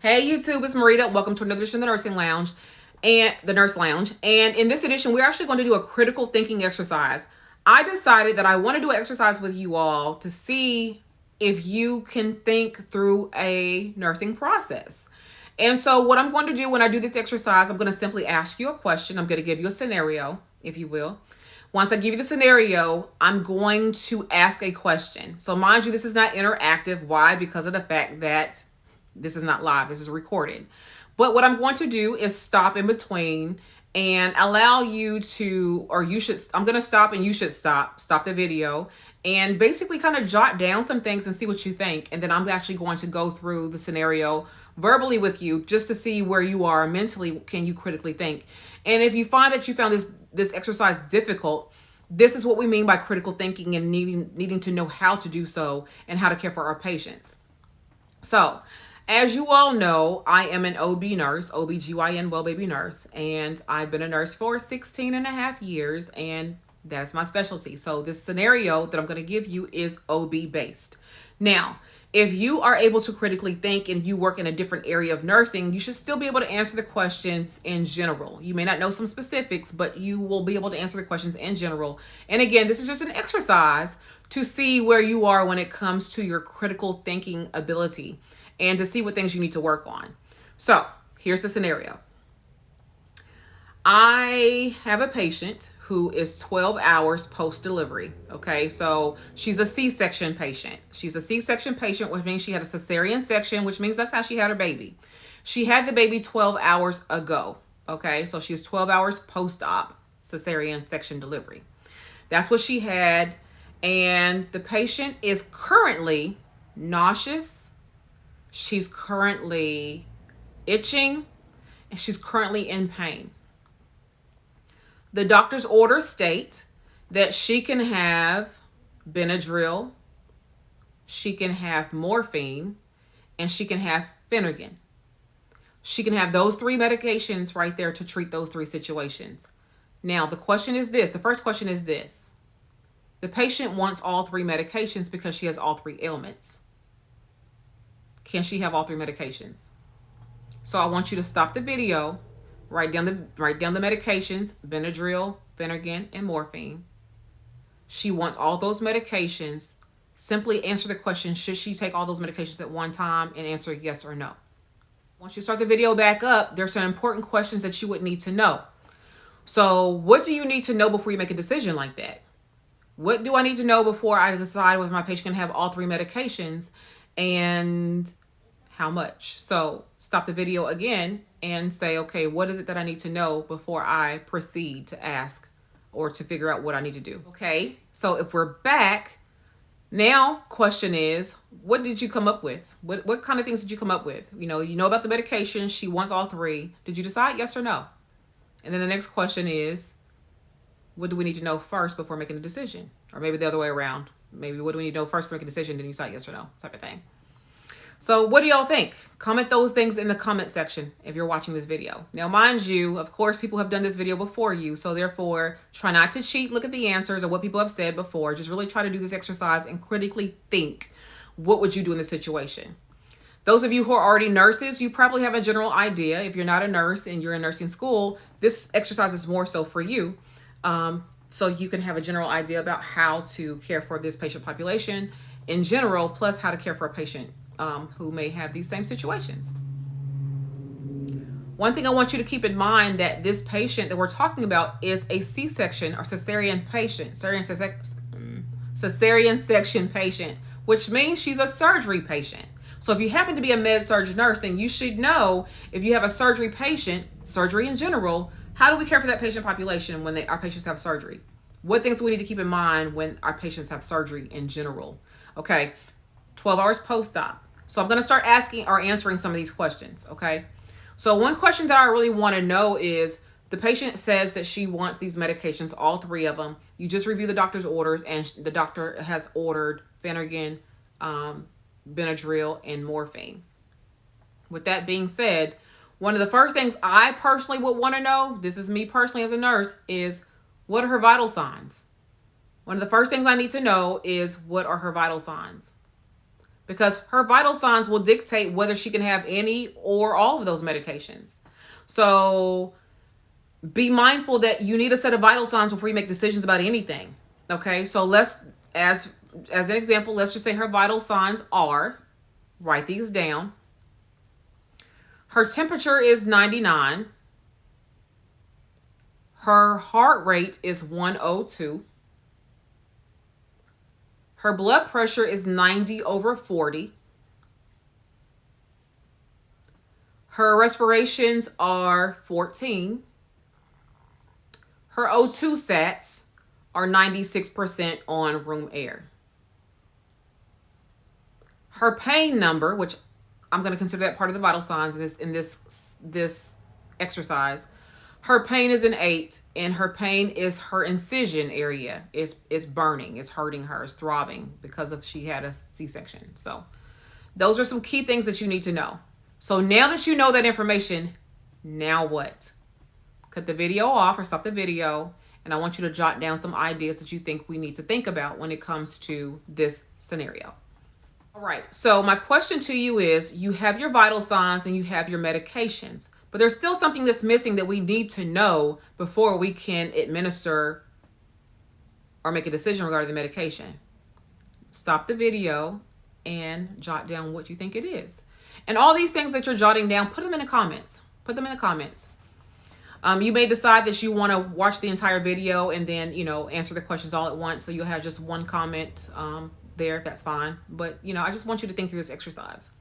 Hey YouTube, it's Marita. Welcome to another edition of the Nursing Lounge and the Nurse Lounge. And in this edition, we're actually going to do a critical thinking exercise. I decided that I want to do an exercise with you all to see if you can think through a nursing process. And so what I'm going to do when I do this exercise, I'm going to simply ask you a question. I'm going to give you a scenario, if you will. Once I give you the scenario, I'm going to ask a question. So mind you, this is not interactive. Why? Because of the fact that this is not live. This is recorded. But what I'm going to do is stop in between and allow you to, or you should, I'm going to stop and you should stop the video and basically kind of jot down some things and see what you think. And then I'm actually going to go through the scenario verbally with you just to see where you are mentally. Can you critically think? And if you find that you found this exercise difficult, this is what we mean by critical thinking and needing to know how to do so and how to care for our patients. So, as you all know, I am an OB nurse, OBGYN well baby nurse, and I've been a nurse for 16 and a half years, and that's my specialty. So this scenario that I'm going to give you is OB based. Now, if you are able to critically think and you work in a different area of nursing, you should still be able to answer the questions in general. You may not know some specifics, but you will be able to answer the questions in general. And again, this is just an exercise to see where you are when it comes to your critical thinking ability and to see what things you need to work on. So here's the scenario. I have a patient who is 12 hours post-delivery. Okay, so she's a C-section patient. She's a C-section patient, which means she had a cesarean section, which means that's how she had her baby. She had the baby 12 hours ago. Okay, so she's 12 hours post-op cesarean section delivery. That's what she had. And the patient is currently nauseous. She's currently itching, and she's currently in pain. The doctor's orders state that she can have Benadryl, she can have morphine, and she can have Phenergan. She can have those three medications right there to treat those three situations. Now, the question is this. The first question is this. The patient wants all three medications because she has all three ailments. Can she have all three medications? So I want you to stop the video, write down the medications, Benadryl, Phenergan, and morphine. She wants all those medications. Simply answer the question, should she take all those medications at one time, and answer yes or no. Once you start the video back up, there's some important questions that you would need to know. So what do you need to know before you make a decision like that? What do I need to know before I decide whether my patient can have all three medications and how much? So stop the video again and say, okay, what is it that I need to know before I proceed to ask or to figure out what I need to do? Okay, so if we're back, now question is, what did you come up with? What kind of things did you come up with? You know about the medication. She wants all three. Did you decide yes or no? And then the next question is, what do we need to know first before making a decision? Or maybe the other way around. Maybe what do we need to know first to make a decision, then you decide yes or no, type of thing. So what do y'all think? Comment those things in the comment section if you're watching this video. Now, mind you, of course, people have done this video before you. So therefore, try not to cheat. Look at the answers or what people have said before. Just really try to do this exercise and critically think, what would you do in this situation? Those of you who are already nurses, you probably have a general idea. If you're not a nurse and you're in nursing school, this exercise is more so for you. So you can have a general idea about how to care for this patient population in general, plus how to care for a patient who may have these same situations. One thing I want you to keep in mind that this patient that we're talking about is a C-section or cesarean patient, cesarean section patient, which means she's a surgery patient. So if you happen to be a med-surg nurse, then you should know if you have a surgery patient, surgery in general, how do we care for that patient population when our patients have surgery? What things do we need to keep in mind when our patients have surgery in general? Okay, 12 hours post-op. So I'm going to start asking or answering some of these questions, okay? So one question that I really want to know is, the patient says that she wants these medications, all three of them. You just review the doctor's orders, and the doctor has ordered Phenergan, Benadryl, and morphine. With that being said, one of the first things I personally would want to know, this is me personally as a nurse, is what are her vital signs? One of the first things I need to know is what are her vital signs? because her vital signs will dictate whether she can have any or all of those medications. So be mindful that you need a set of vital signs before you make decisions about anything. Okay, so let's, as an example, let's just say her vital signs are, write these down. Her temperature is 99. Her heart rate is 102. Her blood pressure is 90/40. Her respirations are 14. Her O2 sats are 96% on room air. Her pain number, which I'm going to consider that part of the vital signs in this exercise. Her pain is an 8, and her pain is her incision area. It's burning, it's hurting her, it's throbbing because she had a C-section. So those are some key things that you need to know. So now that you know that information, now what? Cut the video off or stop the video, and I want you to jot down some ideas that you think we need to think about when it comes to this scenario. All right, so my question to you is, you have your vital signs and you have your medications, but there's still something that's missing that we need to know before we can administer or make a decision regarding the medication. Stop the video and jot down what you think it is. And all these things that you're jotting down, put them in the comments. Put them in the comments. You may decide that you want to watch the entire video and then, answer the questions all at once. So you'll have just one comment there. That's fine. But, I just want you to think through this exercise.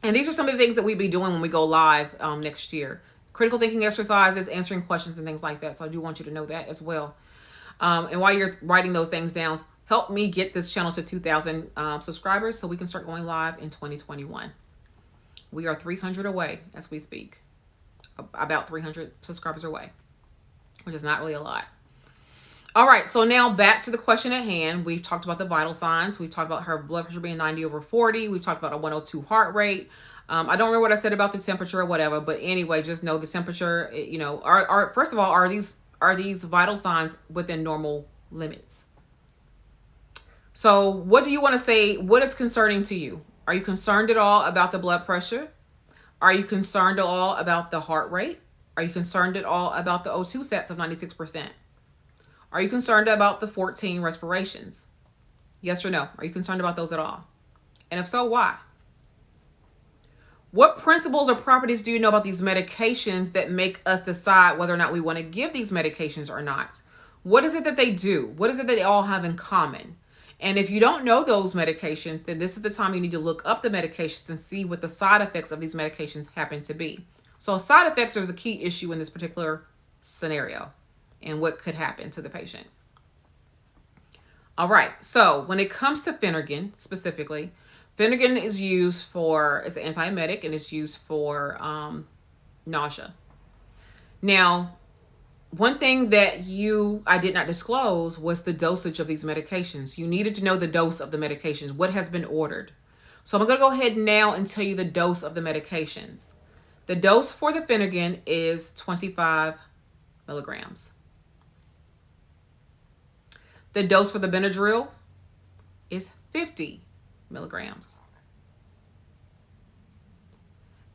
And these are some of the things that we'll be doing when we go live next year. Critical thinking exercises, answering questions and things like that. So I do want you to know that as well. And while you're writing those things down, help me get this channel to 2,000 subscribers so we can start going live in 2021. We are 300 away as we speak. About 300 subscribers away, which is not really a lot. All right, so now back to the question at hand. We've talked about the vital signs. We've talked about her blood pressure being 90/40. We've talked about a 102 heart rate. I don't remember what I said about the temperature or whatever, but anyway, just know the temperature, first of all, are these vital signs within normal limits? So what do you want to say? What is concerning to you? Are you concerned at all about the blood pressure? Are you concerned at all about the heart rate? Are you concerned at all about the O2 sats of 96%? Are you concerned about the 14 respirations? Yes or no? Are you concerned about those at all? And if so, why? What principles or properties do you know about these medications that make us decide whether or not we want to give these medications or not? What is it that they do? What is it that they all have in common? And if you don't know those medications, then this is the time you need to look up the medications and see what the side effects of these medications happen to be. So side effects are the key issue in this particular scenario and what could happen to the patient. All right, so when it comes to Phenergan specifically, Phenergan is used as an antiemetic and it's used for nausea. Now, one thing that I did not disclose was the dosage of these medications. You needed to know the dose of the medications, what has been ordered. So I'm going to go ahead now and tell you the dose of the medications. The dose for the Phenergan is 25 milligrams. The dose for the Benadryl is 50 milligrams.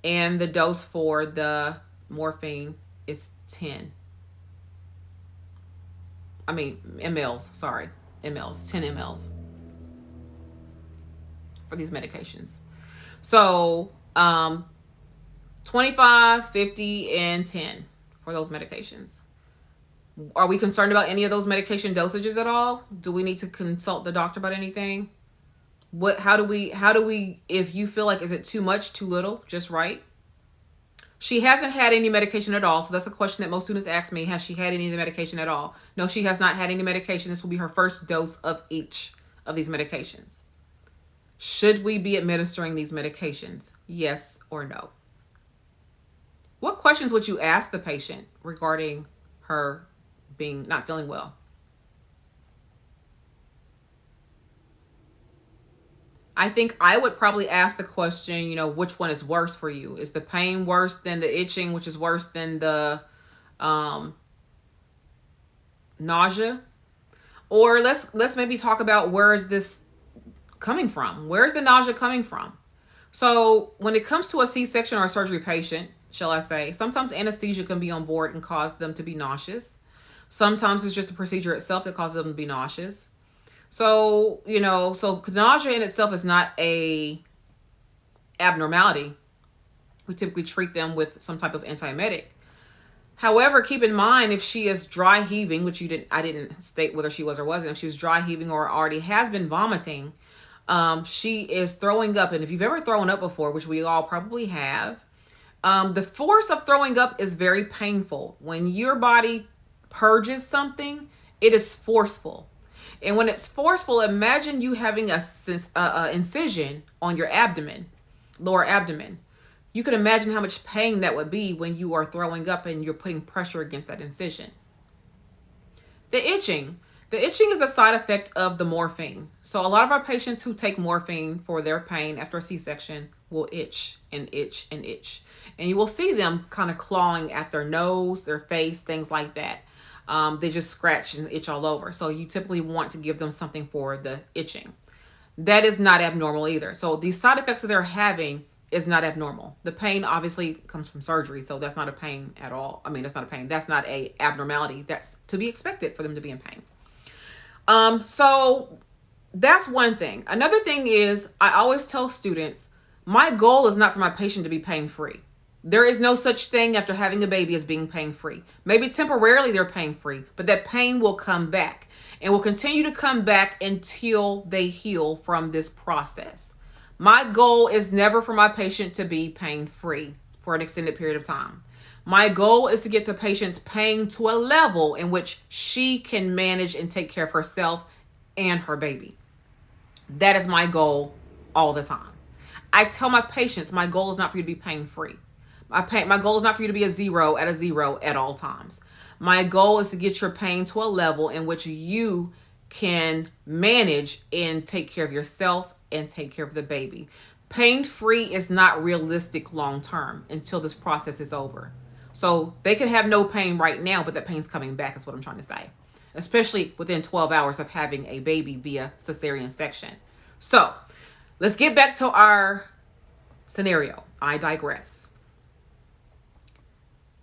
And the dose for the morphine is 10 mLs, 10 mLs for these medications. So 25, 50, and 10 for those medications. Are we concerned about any of those medication dosages at all? Do we need to consult the doctor about anything? How do we, if you feel like, is it too much, too little, just right? She hasn't had any medication at all. So that's a question that most students ask me. Has she had any of the medication at all? No, she has not had any medication. This will be her first dose of each of these medications. Should we be administering these medications? Yes or no? What questions would you ask the patient regarding her not feeling well? I think I would probably ask the question, which one is worse for you? Is the pain worse than the itching, which is worse than the nausea? Or let's maybe talk about where is this coming from? Where's the nausea coming from? So when it comes to a C-section or a surgery patient, shall I say, sometimes anesthesia can be on board and cause them to be nauseous. Sometimes it's just the procedure itself that causes them to be nauseous. So, so nausea in itself is not a abnormality. We typically treat them with some type of antiemetic. However, keep in mind, if she is dry heaving, which I didn't state whether she was or wasn't, if she was dry heaving or already has been vomiting, she is throwing up. And if you've ever thrown up before, which we all probably have, the force of throwing up is very painful. When your body purges something, it is forceful. And when it's forceful, imagine you having a incision on your abdomen, lower abdomen. You can imagine how much pain that would be when you are throwing up and you're putting pressure against that incision. The itching. The itching is a side effect of the morphine. So a lot of our patients who take morphine for their pain after a C-section will itch and itch and itch. And you will see them kind of clawing at their nose, their face, things like that. They just scratch and itch all over. So you typically want to give them something for the itching. That is not abnormal either. So these side effects that they're having is not abnormal. The pain obviously comes from surgery, so that's not a pain at all. I mean, that's not a pain. That's not a abnormality. That's to be expected for them to be in pain. So that's one thing. Another thing is, I always tell students, my goal is not for my patient to be pain-free. There is no such thing after having a baby as being pain-free. Maybe temporarily they're pain-free, but that pain will come back and will continue to come back until they heal from this process. My goal is never for my patient to be pain-free for an extended period of time. My goal is to get the patient's pain to a level in which she can manage and take care of herself and her baby. That is my goal all the time. I tell my patients, my goal is not for you to be pain-free. My goal is not for you to be a zero at all times. My goal is to get your pain to a level in which you can manage and take care of yourself and take care of the baby. Pain-free is not realistic long-term until this process is over. So they can have no pain right now, but that pain's coming back is what I'm trying to say. Especially within 12 hours of having a baby via cesarean section. So let's get back to our scenario. I digress.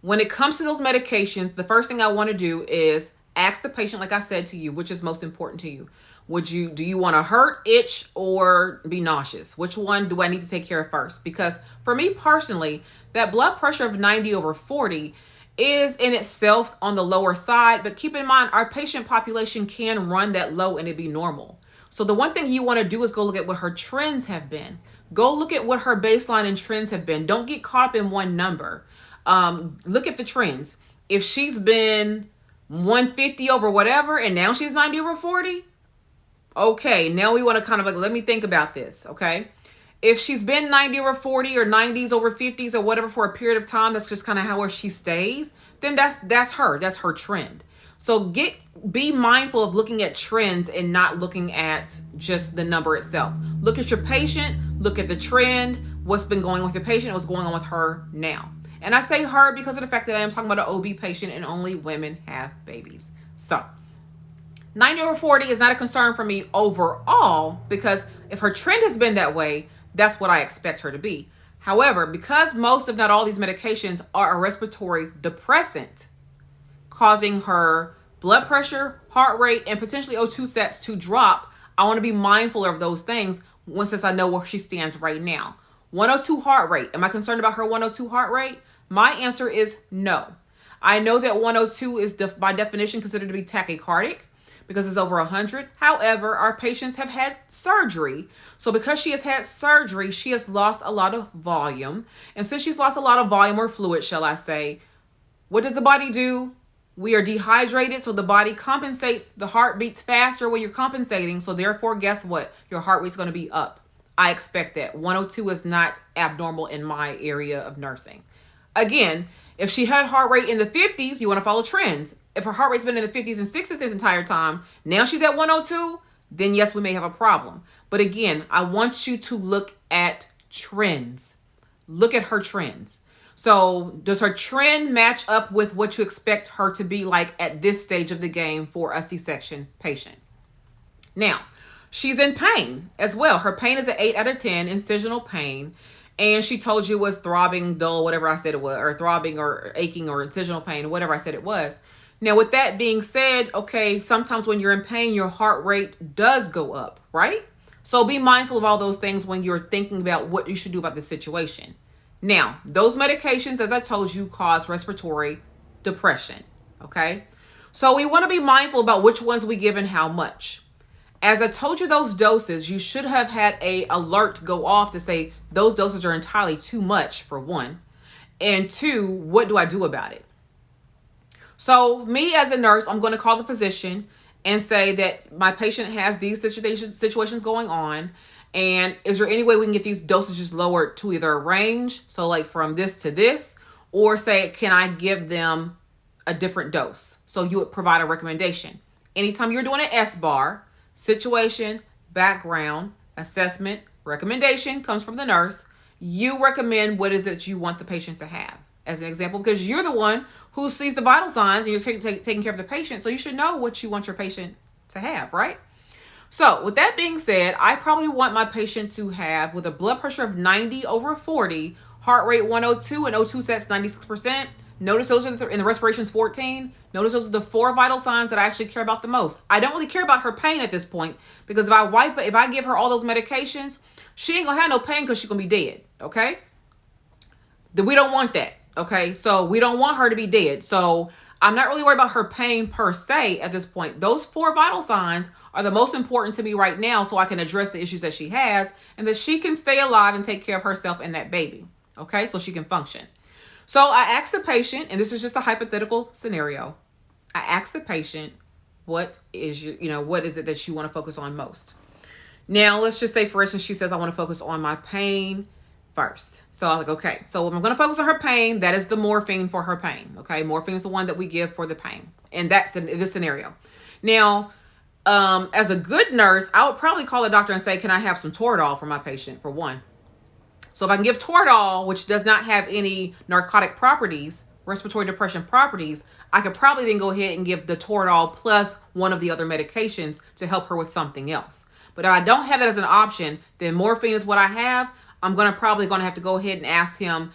When it comes to those medications, the first thing I want to do is ask the patient, like I said to you, which is most important to you. Do you want to hurt, itch, or be nauseous? Which one do I need to take care of first? Because for me personally, that blood pressure of 90/40 is in itself on the lower side. But keep in mind, our patient population can run that low and it be normal. So the one thing you want to do is go look at what her trends have been. Go look at what her baseline and trends have been. Don't get caught up in one number. Look at the trends. If she's been 150 over whatever and now she's 90/40, okay, now we want to kind of like, let me think about this, okay? If she's been 90/40 or 90s over 50s or whatever for a period of time, that's just kind of how she stays, then that's her trend. So be mindful of looking at trends and not looking at just the number itself. Look at your patient, look at the trend, what's been going on with your patient, what's going on with her now. And I say her because of the fact that I am talking about an OB patient and only women have babies. So 90/40 is not a concern for me overall, because if her trend has been that way, that's what I expect her to be. However, because most if not all these medications are a respiratory depressant, causing her blood pressure, heart rate, and potentially O2 sats to drop, I want to be mindful of those things since I know where she stands right now. 102 heart rate. Am I concerned about her 102 heart rate? My answer is no. I know that 102 is by definition considered to be tachycardic because it's over 100. However, our patients have had surgery. So because she has had surgery, she has lost a lot of volume. And since she's lost a lot of volume or fluid, shall I say, what does the body do? We are dehydrated, so the body compensates. The heart beats faster when you're compensating. So therefore, guess what? Your heart rate's going to be up. I expect that. 102 is not abnormal in my area of nursing. Again, if she had heart rate in the 50s, you want to follow trends. If her heart rate's been in the 50s and 60s this entire time, now she's at 102, then yes, we may have a problem. But again, I want you to look at trends. Look at her trends. So does her trend match up with what you expect her to be like at this stage of the game for a C-section patient? Now, She's in pain as well. Her pain is an 8 out of 10, incisional pain. And she told you it was throbbing, dull, whatever I said it was, or throbbing or aching or incisional pain, whatever I said it was. Now, with that being said, okay, sometimes when you're in pain, your heart rate does go up, right? So be mindful of all those things when you're thinking about what you should do about this situation. Now, those medications, as I told you, cause respiratory depression, okay? So we want to be mindful about which ones we give and how much. As I told you, those doses, you should have had a alert go off to say those doses are entirely too much, for one. And two, what do I do about it? So me as a nurse, I'm going to call the physician and say that my patient has these situations going on. And is there any way we can get these dosages lowered to either a range, so like from this to this, or say, can I give them a different dose? So you would provide a recommendation. Anytime you're doing an S-bar, situation, background, assessment, recommendation comes from the nurse. You recommend what is it that you want the patient to have. As an example, because you're the one who sees the vital signs and you're taking care of the patient, so you should know what you want your patient to have, right? So with that being said, I probably want my patient to have, with a blood pressure of 90/40, heart rate 102 and O2 sets 96%. Notice those are in the respirations 14. Notice those are the 4 vital signs that I actually care about the most. I don't really care about her pain at this point, because if I give her all those medications, she ain't gonna have no pain because she's gonna be dead. Okay? We don't want that. Okay? So we don't want her to be dead. So I'm not really worried about her pain per se at this point. Those 4 vital signs are the most important to me right now, so I can address the issues that she has and that she can stay alive and take care of herself and that baby. Okay? So she can function. So I asked the patient, and this is just a hypothetical scenario. I asked the patient, what is it that you want to focus on most? Now, let's just say, for instance, she says, I want to focus on my pain first. So I'm like, okay, so if I'm going to focus on her pain, that is the morphine for her pain. Okay. Morphine is the one that we give for the pain. And that's in this scenario. Now, as a good nurse, I would probably call the doctor and say, can I have some Toradol for my patient, for one? So if I can give Toradol, which does not have any narcotic properties, respiratory depression properties, I could probably then go ahead and give the Toradol plus one of the other medications to help her with something else. But if I don't have that as an option, then morphine is what I have. I'm probably going to have to go ahead and ask him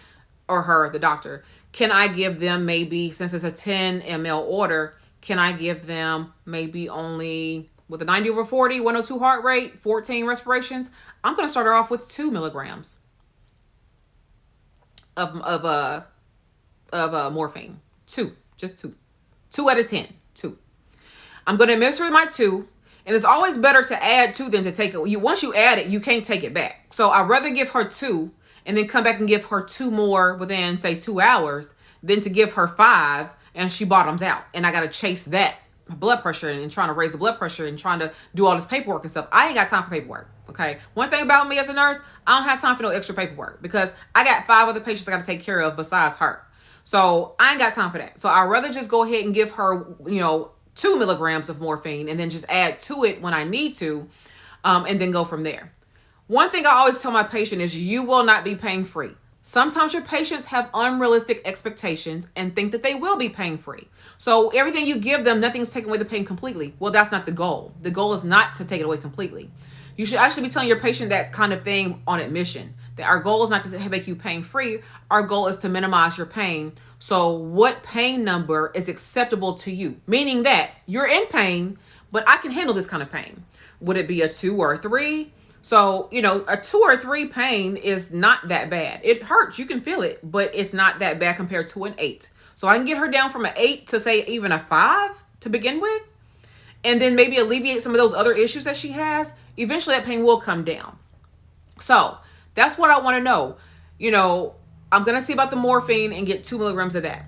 or her, the doctor, can I give them maybe, since it's a 10 ml order, can I give them maybe only with a 90/40, 102 heart rate, 14 respirations? I'm going to start her off with 2 milligrams of morphine. 2, just 2. 2 out of 10, 2. I'm going to administer my 2. And it's always better to add 2 than to take it. Once you add it, you can't take it back. So I'd rather give her 2 and then come back and give her 2 more within, say, 2 hours than to give her 5 and she bottoms out. And I got to chase that blood pressure and trying to raise the blood pressure and trying to do all this paperwork and stuff. I ain't got time for paperwork. Okay. One thing about me as a nurse, I don't have time for no extra paperwork because I got 5 other patients I got to take care of besides her. So I ain't got time for that. So I'd rather just go ahead and give her, 2 milligrams of morphine and then just add to it when I need to, and then go from there. One thing I always tell my patient is you will not be pain-free. Sometimes your patients have unrealistic expectations and think that they will be pain-free. So everything you give them, nothing's taking away the pain completely. Well, that's not the goal. The goal is not to take it away completely. You should actually be telling your patient that kind of thing on admission, that our goal is not to make you pain-free. Our goal is to minimize your pain. So what pain number is acceptable to you? Meaning that you're in pain, but I can handle this kind of pain. Would it be a 2 or a 3? So, a 2 or 3 pain is not that bad. It hurts. You can feel it, but it's not that bad compared to an 8. So I can get her down from an 8 to say even a 5 to begin with, and then maybe alleviate some of those other issues that she has. Eventually that pain will come down. So that's what I want to know. I'm going to see about the morphine and get 2 milligrams of that.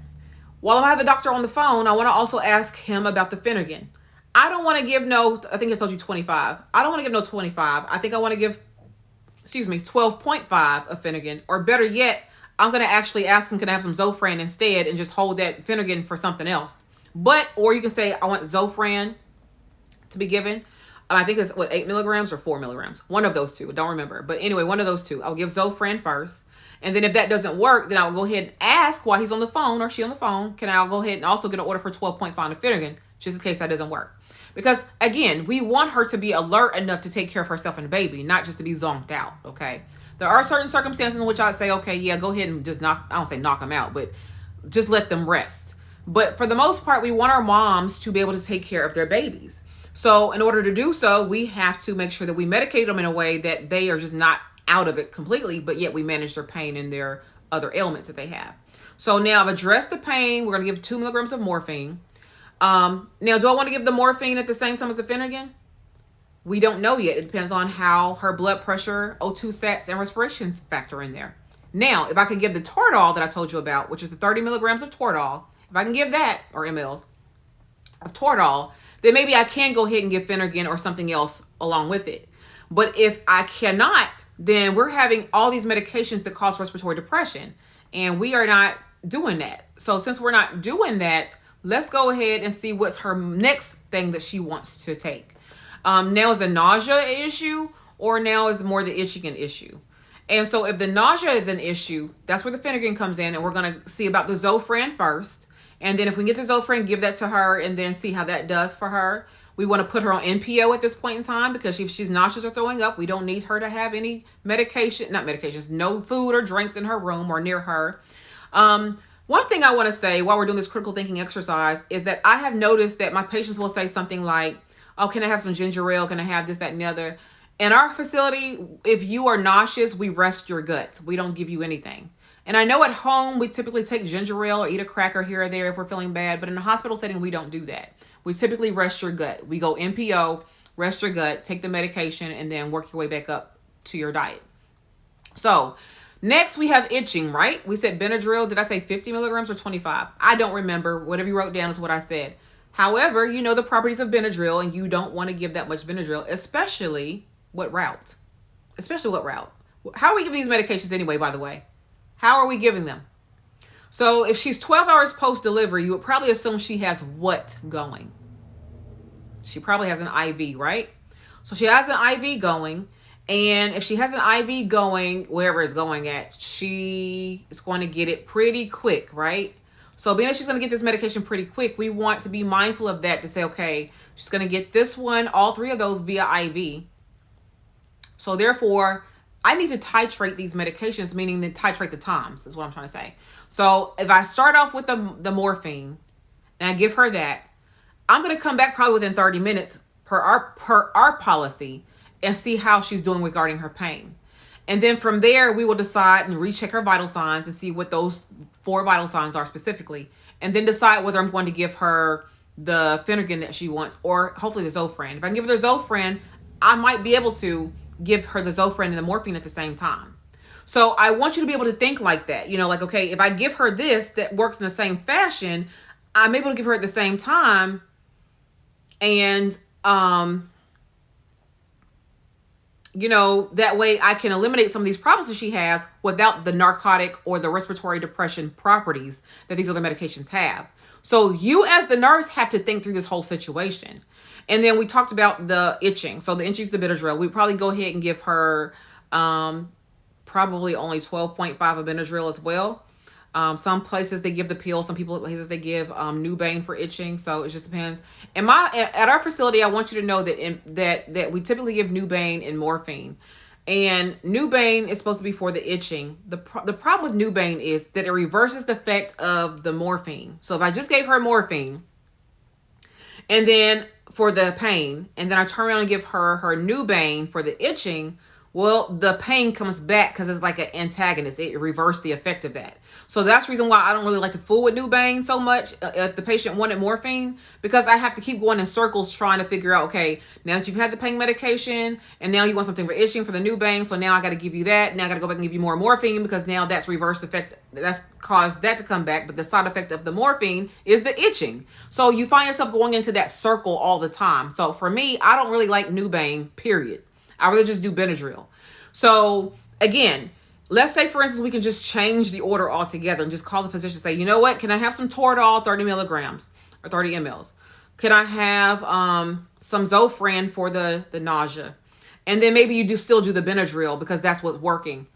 While I have the doctor on the phone, I want to also ask him about the Phenergan. I don't want to give I think I told you 25. I don't want to give no 25. I think I want to give, 12.5 of Phenergan. Or better yet, I'm going to actually ask him, can I have some Zofran instead and just hold that Phenergan for something else. Or you can say, I want Zofran to be given. I think it's 8 milligrams or 4 milligrams. One of those 2. I don't remember. But anyway, one of those 2. I'll give Zofran first. And then if that doesn't work, then I'll go ahead and ask while he's on the phone or she on the phone, can I go ahead and also get an order for 12.5 of Phenergan, just in case that doesn't work. Because again, we want her to be alert enough to take care of herself and the baby, not just to be zonked out. Okay. There are certain circumstances in which I'd say, okay, yeah, go ahead and just I don't say knock them out, but just let them rest. But for the most part, we want our moms to be able to take care of their babies. So in order to do so, we have to make sure that we medicate them in a way that they are just not out of it completely, but yet we manage their pain and their other ailments that they have. So now I've addressed the pain. We're going to give 2 milligrams of morphine. Now, do I want to give the morphine at the same time as the Phenergan? We don't know yet. It depends on how her blood pressure, O2 sats, and respirations factor in there. Now, if I could give the Toradol that I told you about, which is the 30 milligrams of Toradol, if I can give that, or mLs of Toradol, then maybe I can go ahead and give Phenergan or something else along with it. But if I cannot, then we're having all these medications that cause respiratory depression, and we are not doing that. So since we're not doing that, let's go ahead and see what's her next thing that she wants to take. Now is the nausea an issue, or now is more the itching an issue? And so if the nausea is an issue, that's where the Phenergan comes in, and we're going to see about the Zofran first. And then if we get the Zofran, give that to her and then see how that does for her. We want to put her on NPO at this point in time, because if she's nauseous or throwing up, we don't need her to have any no food or drinks in her room or near her. One thing I want to say while we're doing this critical thinking exercise is that I have noticed that my patients will say something like, oh, can I have some ginger ale? Can I have this, that, and the other? In our facility, if you are nauseous, we rest your guts. We don't give you anything. And I know at home, we typically take ginger ale or eat a cracker here or there if we're feeling bad. But in a hospital setting, we don't do that. We typically rest your gut. We go NPO, rest your gut, take the medication, and then work your way back up to your diet. So next we have itching, right? We said Benadryl. Did I say 50 milligrams or 25? I don't remember. Whatever you wrote down is what I said. However, you know the properties of Benadryl, and you don't want to give that much Benadryl, especially what route? How are we giving these medications anyway, by the way? How are we giving them? So if she's 12 hours post-delivery, you would probably assume she has what going? She probably has an IV, right? So she has an IV going. And if she has an IV going, wherever it's going at, she is going to get it pretty quick, right? So being that she's going to get this medication pretty quick, we want to be mindful of that to say, okay, she's going to get this one, all 3 of those via IV. So therefore, I need to titrate these medications, meaning to titrate the times is what I'm trying to say. So if I start off with the morphine and I give her that, I'm going to come back probably within 30 minutes per our policy and see how she's doing regarding her pain. And then from there, we will decide and recheck her vital signs and see what those 4 vital signs are specifically. And then decide whether I'm going to give her the Phenergan that she wants, or hopefully the Zofran. If I can give her the Zofran, I might be able to give her the Zofran and the morphine at the same time. So I want you to be able to think like that. You know, like, okay, if I give her this that works in the same fashion, I'm able to give her at the same time. And, you know, that way I can eliminate some of these problems that she has without the narcotic or the respiratory depression properties that these other medications have. So you as the nurse have to think through this whole situation. And then we talked about the itching. So the itching is the Benadryl. We probably go ahead and give her probably only 12.5 of Benadryl as well. Some places they give the pill. Some places they give Nubain for itching. So it just depends. At our facility, I want you to know that we typically give Nubain and morphine. And Nubain is supposed to be for the itching. The problem with Nubain is that it reverses the effect of the morphine. So if I just gave her morphine and then for the pain, and then I turn around and give her Nubain for the itching, well, the pain comes back because it's like an antagonist. It reversed the effect of that. So that's the reason why I don't really like to fool with Nubain so much if the patient wanted morphine, because I have to keep going in circles trying to figure out, okay, now that you've had the pain medication and now you want something for itching for the Nubain, so now I got to give you that. Now I got to go back and give you more morphine because now that's reversed the effect. That's caused that to come back. But the side effect of the morphine is the itching. So you find yourself going into that circle all the time. So for me, I don't really like Nubain, period. I really just do Benadryl. So again, let's say, for instance, we can just change the order altogether and just call the physician and say, you know what, can I have some Toradol, 30 milligrams or 30 mLs? Can I have some Zofran for the nausea? And then maybe you still do the Benadryl because that's what's working.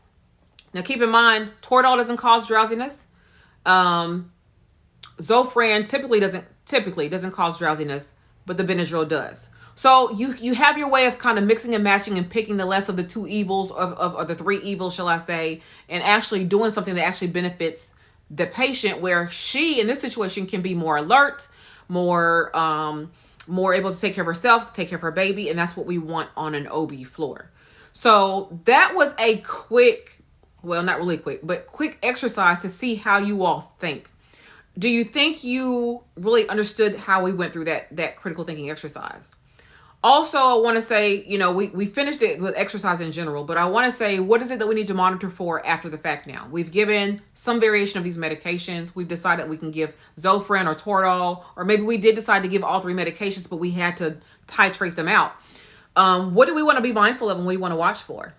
Now, keep in mind, Toradol doesn't cause drowsiness. Zofran typically doesn't cause drowsiness. but the Benadryl does. So you have your way of kind of mixing and matching and picking the less of the two evils of the three evils, shall I say, and actually doing something that actually benefits the patient, where she in this situation can be more alert, more able to take care of herself, take care of her baby, and that's what we want on an OB floor. So that was a quick, well, not really quick, but quick exercise to see how you all think. Do you think you really understood how we went through that critical thinking exercise? Also, I want to say, we finished it with exercise in general, but I want to say, what is it that we need to monitor for after the fact now? We've given some variation of these medications. We've decided we can give Zofran or Toradol, or maybe we did decide to give all three medications, but we had to titrate them out. What do we want to be mindful of and what do we want to watch for?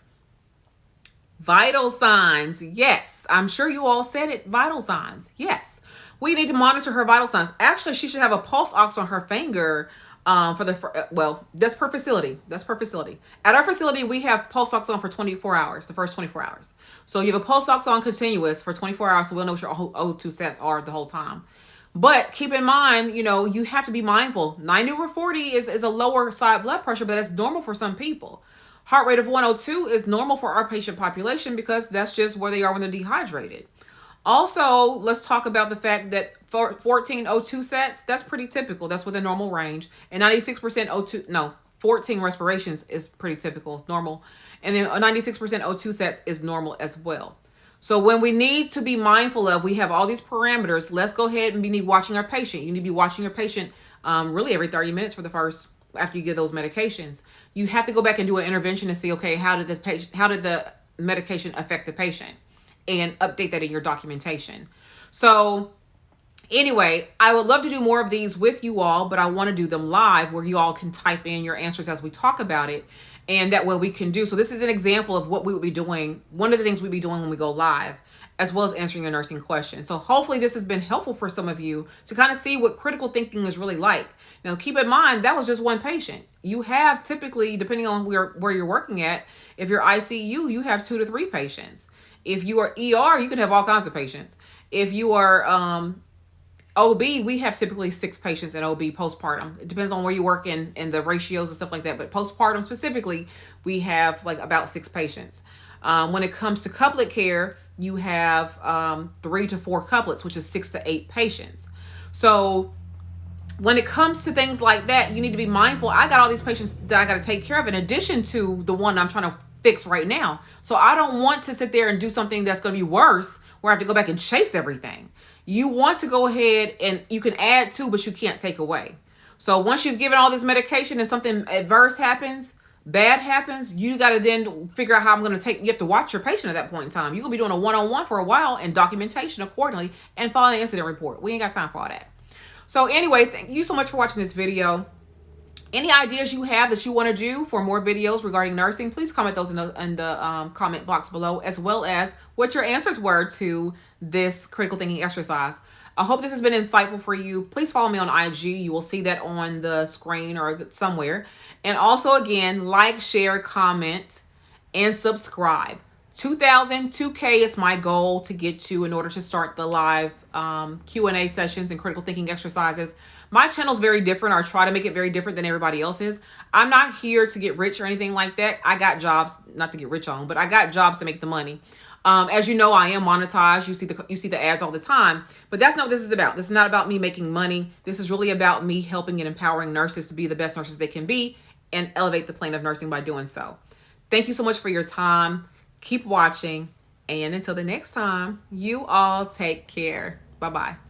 Vital signs. Yes, I'm sure you all said it. Vital signs. Yes, we need to monitor her vital signs. Actually, she should have a pulse ox on her finger. That's per facility. That's per facility. At our facility, we have pulse ox on for 24 hours, the first 24 hours. So you have a pulse ox on continuous for 24 hours, so we'll know what your O2 sets are the whole time. But keep in mind, you have to be mindful. 90/40 is a lower side blood pressure, but that's normal for some people. Heart rate of 102 is normal for our patient population because that's just where they are when they're dehydrated. Also, let's talk about the fact that 14 O2 sets, that's pretty typical. That's within normal range. And 96% O2, no, 14 respirations is pretty typical. It's normal. And then 96% O2 sets is normal as well. So when we need to be mindful of, we have all these parameters, let's go ahead and be watching our patient. You need to be watching your patient really every 30 minutes for the first, after you give those medications. You have to go back and do an intervention and see, okay, how did the medication affect the patient, and update that in your documentation. So anyway, I would love to do more of these with you all, but I want to do them live where you all can type in your answers as we talk about it, and that way we can do. So this is an example of what we would be doing. One of the things we'd be doing when we go live, as well as answering your nursing questions. So hopefully this has been helpful for some of you to kind of see what critical thinking is really like. Now, keep in mind, that was just one patient. You have typically, depending on where you're working at, if you're ICU, you have 2 to 3 patients. If you are ER, you can have all kinds of patients. If you are OB, we have typically 6 patients in OB postpartum. It depends on where you work and the ratios and stuff like that. But postpartum specifically, we have like about 6 patients. When it comes to couplet care, you have 3 to 4 couplets, which is 6 to 8 patients. So when it comes to things like that, you need to be mindful. I got all these patients that I got to take care of in addition to the one I'm trying to fix right now. So I don't want to sit there and do something that's going to be worse where I have to go back and chase everything. You want to go ahead and you can add to, but you can't take away. So once you've given all this medication and something adverse happens, bad happens, you got to then figure out how I'm going to take, you have to watch your patient at that point in time. You're going to be doing a one-on-one for a while and documentation accordingly and filing an incident report. We ain't got time for all that. So anyway, thank you so much for watching this video. Any ideas you have that you want to do for more videos regarding nursing, please comment those in the comment box below, as well as what your answers were to this critical thinking exercise. I hope this has been insightful for you. Please follow me on IG. You will see that on the screen or somewhere. And also, again, like, share, comment, and subscribe. 2K is my goal to get to in order to start the live Q&A sessions and critical thinking exercises. My channel is very different, or try to make it very different than everybody else's. I'm not here to get rich or anything like that. I got jobs, not to get rich on, but I got jobs to make the money. As you know, I am monetized. You see the ads all the time, but that's not what this is about. This is not about me making money. This is really about me helping and empowering nurses to be the best nurses they can be and elevate the plane of nursing by doing so. Thank you so much for your time. Keep watching, and until the next time, you all take care. Bye-bye.